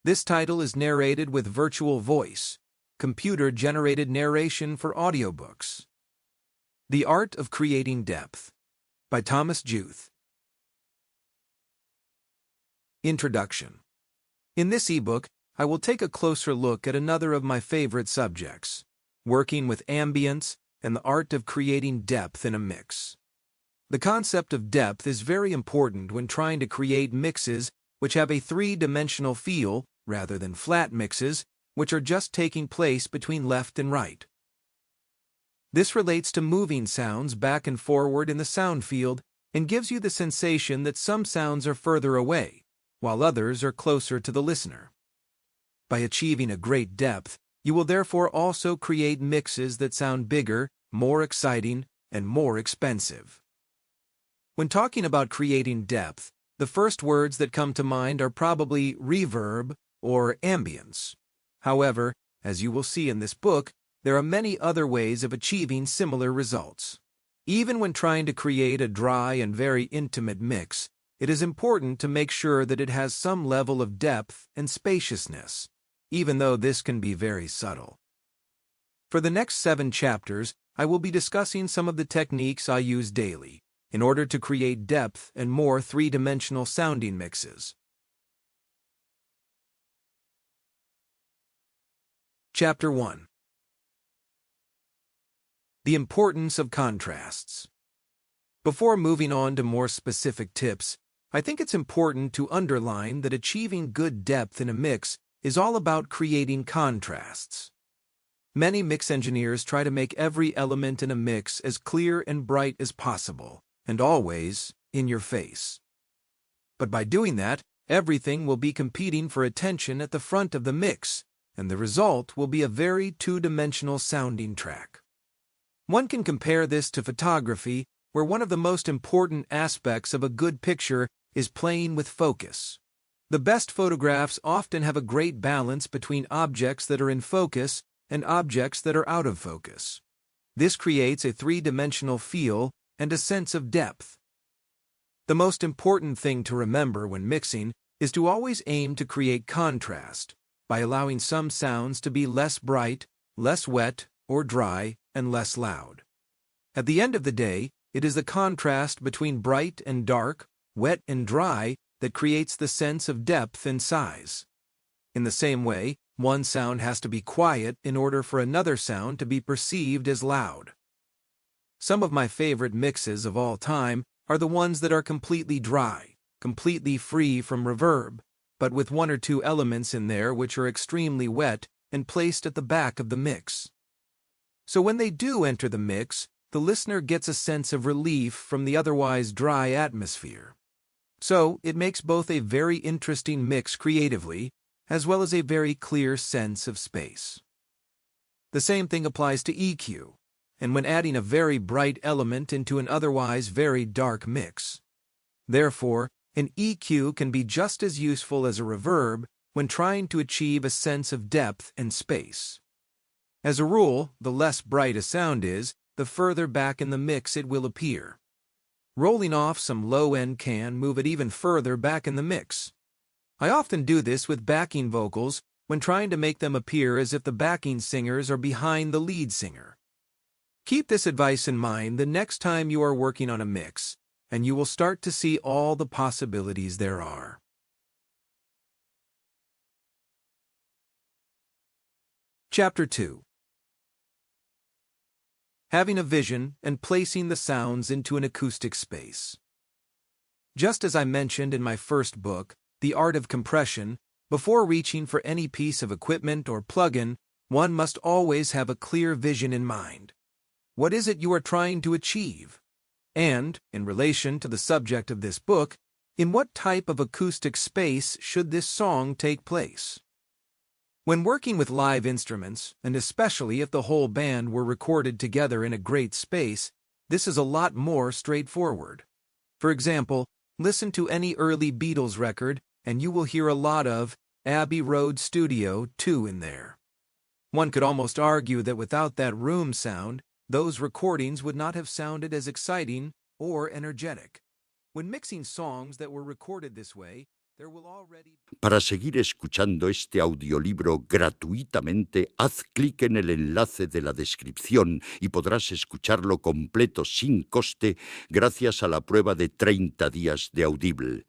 This title is narrated with virtual voice, computer-generated narration for audiobooks. The Art of Creating Depth by Thomas Juth. Introduction. In this ebook, I will take a closer look at another of my favorite subjects, working with ambience and the art of creating depth in a mix. The concept of depth is very important when trying to create mixes which have a three-dimensional feel rather than flat mixes which are just taking place between left and right. This relates to moving sounds back and forward in the sound field and gives you the sensation that some sounds are further away, while others are closer to the listener. By achieving a great depth, you will therefore also create mixes that sound bigger, more exciting, and more expensive. When talking about creating depth, the first words that come to mind are probably reverb or ambience. However, as you will see in this book, there are many other ways of achieving similar results. Even when trying to create a dry and very intimate mix, it is important to make sure that it has some level of depth and spaciousness, even though this can be very subtle. For the next 7 chapters, I will be discussing some of the techniques I use daily in order to create depth and more three-dimensional sounding mixes. Chapter 1. The Importance of Contrasts. Before moving on to more specific tips, I think it's important to underline that achieving good depth in a mix is all about creating contrasts. Many mix engineers try to make every element in a mix as clear and bright as possible, and always in your face. But by doing that, everything will be competing for attention at the front of the mix, and the result will be a very two-dimensional sounding track. One can compare this to photography, where one of the most important aspects of a good picture is playing with focus. The best photographs often have a great balance between objects that are in focus and objects that are out of focus. This creates a three-dimensional feel and a sense of depth. The most important thing to remember when mixing is to always aim to create contrast by allowing some sounds to be less bright, less wet or dry, and less loud. At the end of the day, it is the contrast between bright and dark, wet and dry, that creates the sense of depth and size. In the same way, one sound has to be quiet in order for another sound to be perceived as loud. Some of my favorite mixes of all time are the ones that are completely dry, completely free from reverb, but with 1 or 2 elements in there which are extremely wet and placed at the back of the mix. So when they do enter the mix, the listener gets a sense of relief from the otherwise dry atmosphere. So it makes both a very interesting mix creatively, as well as a very clear sense of space. The same thing applies to EQ, and when adding a very bright element into an otherwise very dark mix. Therefore, an EQ can be just as useful as a reverb when trying to achieve a sense of depth and space. As a rule, the less bright a sound is, the further back in the mix it will appear. Rolling off some low end can move it even further back in the mix. I often do this with backing vocals when trying to make them appear as if the backing singers are behind the lead singer. Keep this advice in mind the next time you are working on a mix, and you will start to see all the possibilities there are. Chapter 2. Having a vision and placing the sounds into an acoustic space. Just as I mentioned in my first book, The Art of Compression, before reaching for any piece of equipment or plugin, one must always have a clear vision in mind. What is it you are trying to achieve? And, in relation to the subject of this book, in what type of acoustic space should this song take place? When working with live instruments, and especially if the whole band were recorded together in a great space, this is a lot more straightforward. For example, listen to any early Beatles record, and you will hear a lot of Abbey Road Studio 2 in there. One could almost argue that without that room sound, those recordings would not have sounded as exciting or energetic. When mixing songs that were recorded this way, There will already Para seguir escuchando este audiolibro gratuitamente, haz clic en el enlace de la descripción y podrás escucharlo completo sin coste gracias a la prueba de 30 días de Audible.